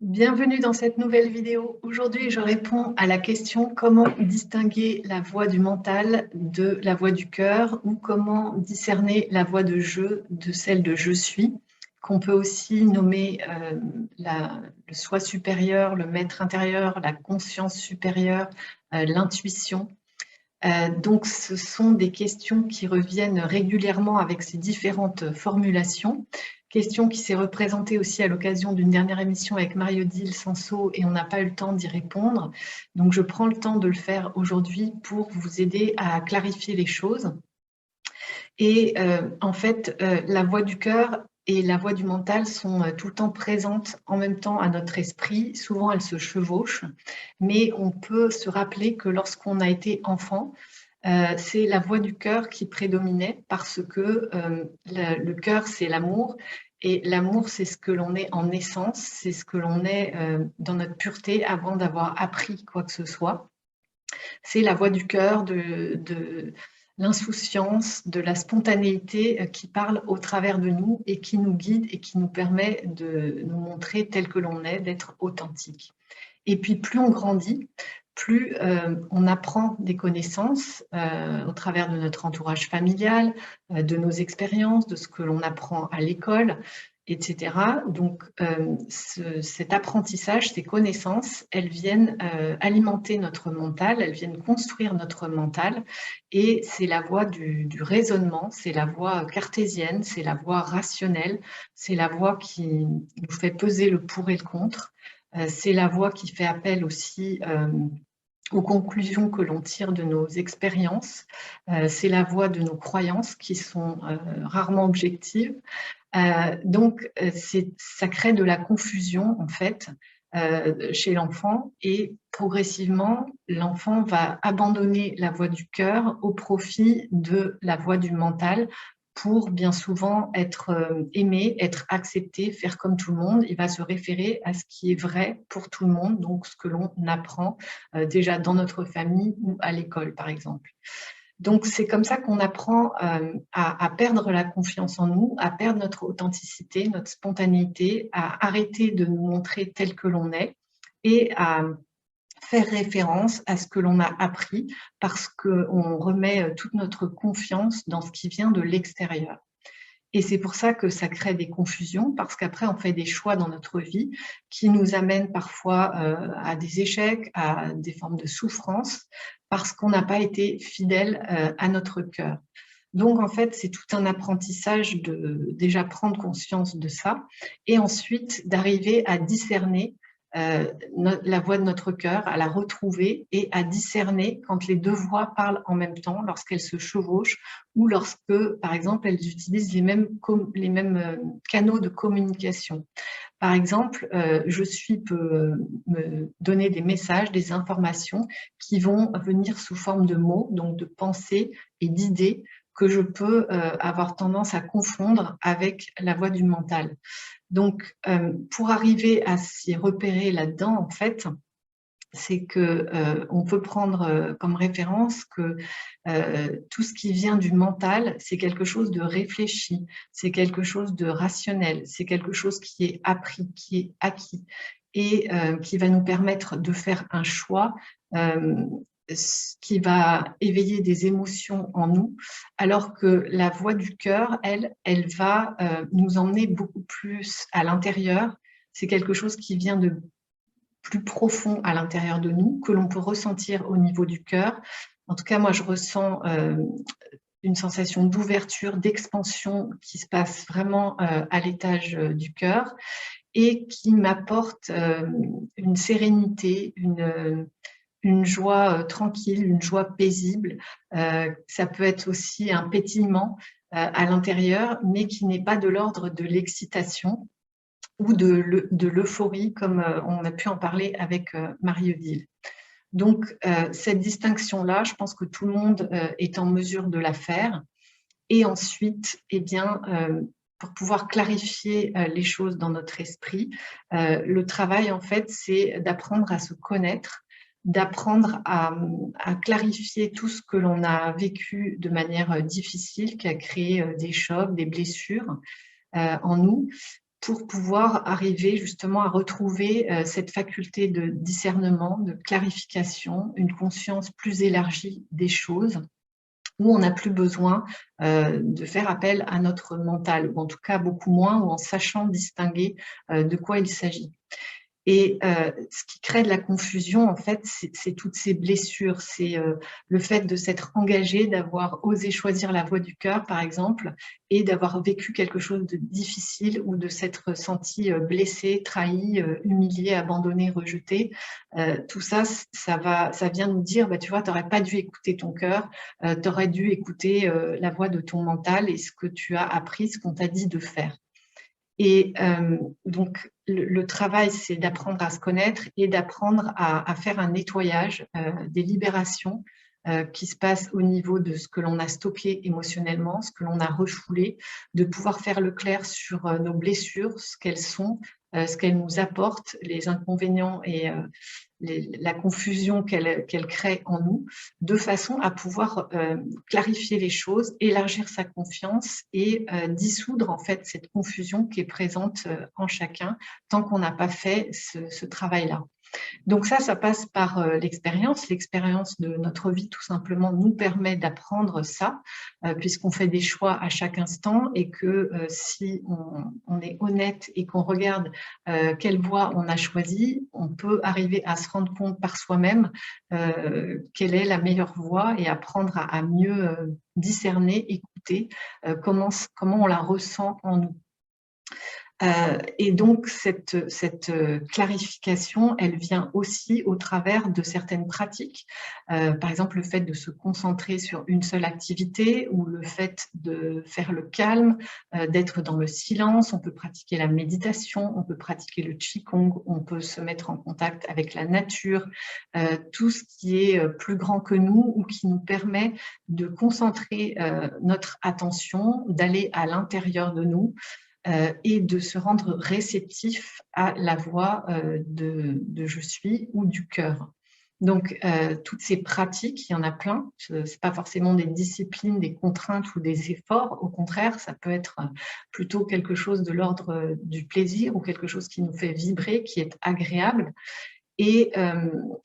Bienvenue dans cette nouvelle vidéo. Aujourd'hui, je réponds à la question comment distinguer la voix du mental de la voix du cœur ou comment discerner la voix de je de celle de je suis, qu'on peut aussi nommer le soi supérieur, le maître intérieur, la conscience supérieure, l'intuition. Donc, ce sont des questions qui reviennent régulièrement avec ces différentes formulations. Question qui s'est représentée aussi à l'occasion d'une dernière émission avec Marie-Odile Sanso et on n'a pas eu le temps d'y répondre. Donc, je prends le temps de le faire aujourd'hui pour vous aider à clarifier les choses. Et en fait, la voix du cœur et la voix du mental sont tout le temps présentes en même temps à notre esprit. Souvent, elles se chevauchent, mais on peut se rappeler que lorsqu'on a été enfant, c'est la voix du cœur qui prédominait parce que le cœur, c'est l'amour. Et l'amour, c'est ce que l'on est en essence, c'est ce que l'on est dans notre pureté avant d'avoir appris quoi que ce soit. C'est la voix du cœur, de l'insouciance, de la spontanéité qui parle au travers de nous et qui nous guide et qui nous permet de nous montrer tel que l'on est, d'être authentique. Et puis plus on grandit, plus on apprend des connaissances au travers de notre entourage familial, de nos expériences, de ce que l'on apprend à l'école, etc. Donc cet apprentissage, ces connaissances, elles viennent alimenter notre mental, elles viennent construire notre mental et c'est la voie du raisonnement, c'est la voie cartésienne, c'est la voie rationnelle, c'est la voie qui nous fait peser le pour et le contre. C'est la voie qui fait appel aussi aux conclusions que l'on tire de nos expériences. C'est la voie de nos croyances qui sont rarement objectives. Donc, ça crée de la confusion, en fait, chez l'enfant et progressivement, l'enfant va abandonner la voie du cœur au profit de la voie du mental pour bien souvent être aimé, être accepté, faire comme tout le monde. Il va se référer à ce qui est vrai pour tout le monde, donc ce que l'on apprend déjà dans notre famille ou à l'école, par exemple. Donc, c'est comme ça qu'on apprend à perdre la confiance en nous, à perdre notre authenticité, notre spontanéité, à arrêter de nous montrer tel que l'on est et à faire référence à ce que l'on a appris parce qu'on remet toute notre confiance dans ce qui vient de l'extérieur. Et c'est pour ça que ça crée des confusions, parce qu'après, on fait des choix dans notre vie qui nous amènent parfois à des échecs, à des formes de souffrance, parce qu'on n'a pas été fidèle à notre cœur. Donc, en fait, c'est tout un apprentissage de déjà prendre conscience de ça et ensuite d'arriver à discerner la voix de notre cœur, à la retrouver et à discerner quand les deux voix parlent en même temps, lorsqu'elles se chevauchent ou lorsque, par exemple, elles utilisent les mêmes canaux de communication. Par exemple, je suis peut me donner des messages, des informations qui vont venir sous forme de mots, donc de pensées et d'idées que je peux avoir tendance à confondre avec la voix du mental. Donc, pour arriver à s'y repérer là-dedans, en fait, c'est qu'on peut prendre comme référence que tout ce qui vient du mental, c'est quelque chose de réfléchi, c'est quelque chose de rationnel, c'est quelque chose qui est appris, qui est acquis et qui va nous permettre de faire un choix qui va éveiller des émotions en nous, alors que la voix du cœur, elle va nous emmener beaucoup plus à l'intérieur. C'est quelque chose qui vient de plus profond à l'intérieur de nous, que l'on peut ressentir au niveau du cœur. En tout cas, moi, je ressens une sensation d'ouverture, d'expansion qui se passe vraiment à l'étage du cœur et qui m'apporte une sérénité, une joie tranquille, une joie paisible. Ça peut être aussi un pétillement à l'intérieur, mais qui n'est pas de l'ordre de l'excitation ou de l'euphorie, comme on a pu en parler avec Marie-Odile. Donc, cette distinction-là, je pense que tout le monde est en mesure de la faire. Et ensuite, eh bien, pour pouvoir clarifier les choses dans notre esprit, le travail, en fait, c'est d'apprendre à se connaître, d'apprendre à clarifier tout ce que l'on a vécu de manière difficile, qui a créé des chocs, des blessures en nous, pour pouvoir arriver justement à retrouver cette faculté de discernement, de clarification, une conscience plus élargie des choses, où on n'a plus besoin de faire appel à notre mental, ou en tout cas beaucoup moins, ou en sachant distinguer de quoi il s'agit. Et ce qui crée de la confusion, en fait, c'est toutes ces blessures, c'est le fait de s'être engagé, d'avoir osé choisir la voie du cœur, par exemple, et d'avoir vécu quelque chose de difficile ou de s'être senti blessé, trahi, humilié, abandonné, rejeté. Tout ça, ça vient nous dire, bah, tu vois, tu n'aurais pas dû écouter ton cœur, tu aurais dû écouter la voix de ton mental et ce que tu as appris, ce qu'on t'a dit de faire. Et donc, le travail, c'est d'apprendre à se connaître et d'apprendre à faire un nettoyage, des libérations qui se passent au niveau de ce que l'on a stocké émotionnellement, ce que l'on a refoulé, de pouvoir faire le clair sur nos blessures, ce qu'elles sont, ce qu'elles nous apportent, les inconvénients et la confusion qu'elle crée en nous, de façon à pouvoir clarifier les choses, élargir sa confiance et dissoudre en fait cette confusion qui est présente en chacun tant qu'on n'a pas fait ce travail-là. Donc ça passe par l'expérience. L'expérience de notre vie, tout simplement, nous permet d'apprendre ça, puisqu'on fait des choix à chaque instant et que si on est honnête et qu'on regarde quelle voie on a choisi, on peut arriver à se rendre compte par soi-même quelle est la meilleure voie et apprendre à mieux discerner, écouter comment on la ressent en nous. Et donc, cette clarification, elle vient aussi au travers de certaines pratiques. Par exemple, le fait de se concentrer sur une seule activité ou le fait de faire le calme, d'être dans le silence. On peut pratiquer la méditation, on peut pratiquer le qigong, on peut se mettre en contact avec la nature, tout ce qui est plus grand que nous ou qui nous permet de concentrer notre attention, d'aller à l'intérieur de nous, et de se rendre réceptif à la voix de je suis ou du cœur. Donc, toutes ces pratiques, il y en a plein. Ce n'est pas forcément des disciplines, des contraintes ou des efforts. Au contraire, ça peut être plutôt quelque chose de l'ordre du plaisir ou quelque chose qui nous fait vibrer, qui est agréable. Et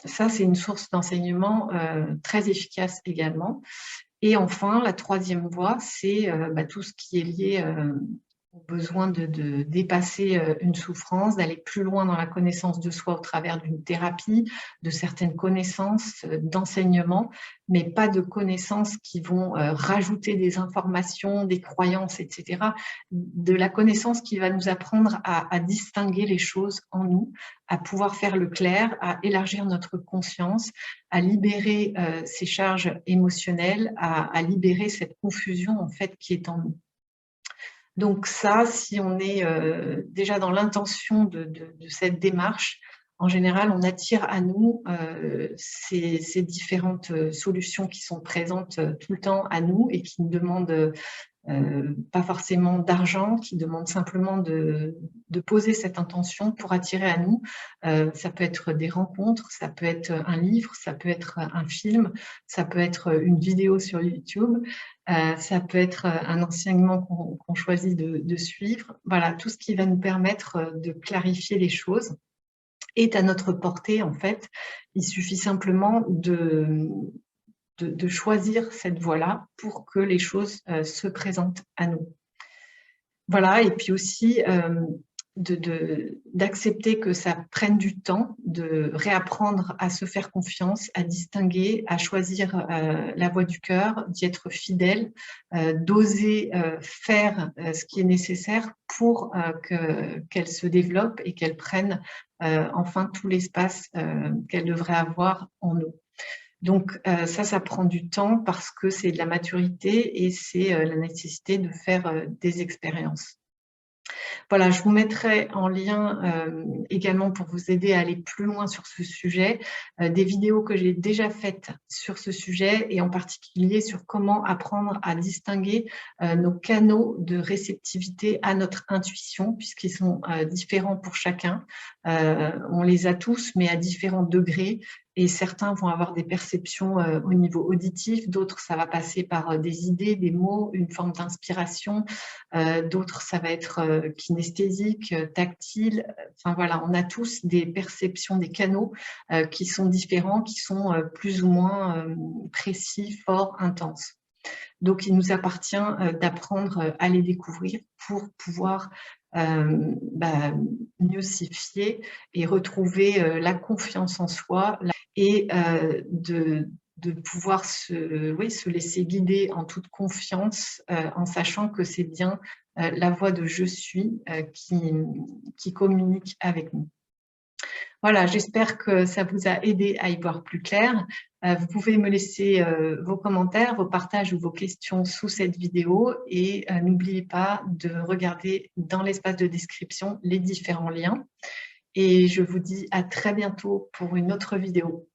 ça, c'est une source d'enseignement très efficace également. Et enfin, la troisième voie, c'est tout ce qui est lié au besoin de dépasser une souffrance, d'aller plus loin dans la connaissance de soi au travers d'une thérapie, de certaines connaissances, d'enseignement, mais pas de connaissances qui vont rajouter des informations, des croyances, etc. De la connaissance qui va nous apprendre à distinguer les choses en nous, à pouvoir faire le clair, à élargir notre conscience, à libérer ces charges émotionnelles, à libérer cette confusion en fait qui est en nous. Donc ça, si on est déjà dans l'intention de cette démarche, en général, on attire à nous ces différentes solutions qui sont présentes tout le temps à nous et qui nous demandent pas forcément d'argent, qui demandent simplement de poser cette intention pour attirer à nous. Ça peut être des rencontres, ça peut être un livre, ça peut être un film, ça peut être une vidéo sur YouTube, ça peut être un enseignement qu'on choisit de suivre. Voilà, tout ce qui va nous permettre de clarifier les choses est à notre portée, en fait. Il suffit simplement de choisir cette voie-là pour que les choses se présentent à nous. Voilà, et puis aussi d'accepter que ça prenne du temps, de réapprendre à se faire confiance, à distinguer, à choisir la voie du cœur, d'y être fidèle, d'oser faire ce qui est nécessaire pour qu'elle se développe et qu'elle prenne enfin tout l'espace qu'elle devrait avoir en nous. Donc ça prend du temps parce que c'est de la maturité et c'est la nécessité de faire des expériences. Voilà, je vous mettrai en lien également pour vous aider à aller plus loin sur ce sujet, des vidéos que j'ai déjà faites sur ce sujet et en particulier sur comment apprendre à distinguer nos canaux de réceptivité à notre intuition, puisqu'ils sont différents pour chacun. On les a tous, mais à différents degrés. et certains vont avoir des perceptions au niveau auditif, d'autres ça va passer par des idées, des mots, une forme d'inspiration, d'autres ça va être kinesthésique, tactile. Enfin voilà, on a tous des perceptions, des canaux qui sont différents, qui sont plus ou moins précis, forts, intenses. Donc, il nous appartient d'apprendre à les découvrir pour pouvoir mieux s'y fier et retrouver la confiance en soi et de pouvoir se laisser guider en toute confiance en sachant que c'est bien la voix de « je suis » qui communique avec nous. Voilà, j'espère que ça vous a aidé à y voir plus clair. Vous pouvez me laisser vos commentaires, vos partages ou vos questions sous cette vidéo et n'oubliez pas de regarder dans l'espace de description les différents liens. Et je vous dis à très bientôt pour une autre vidéo.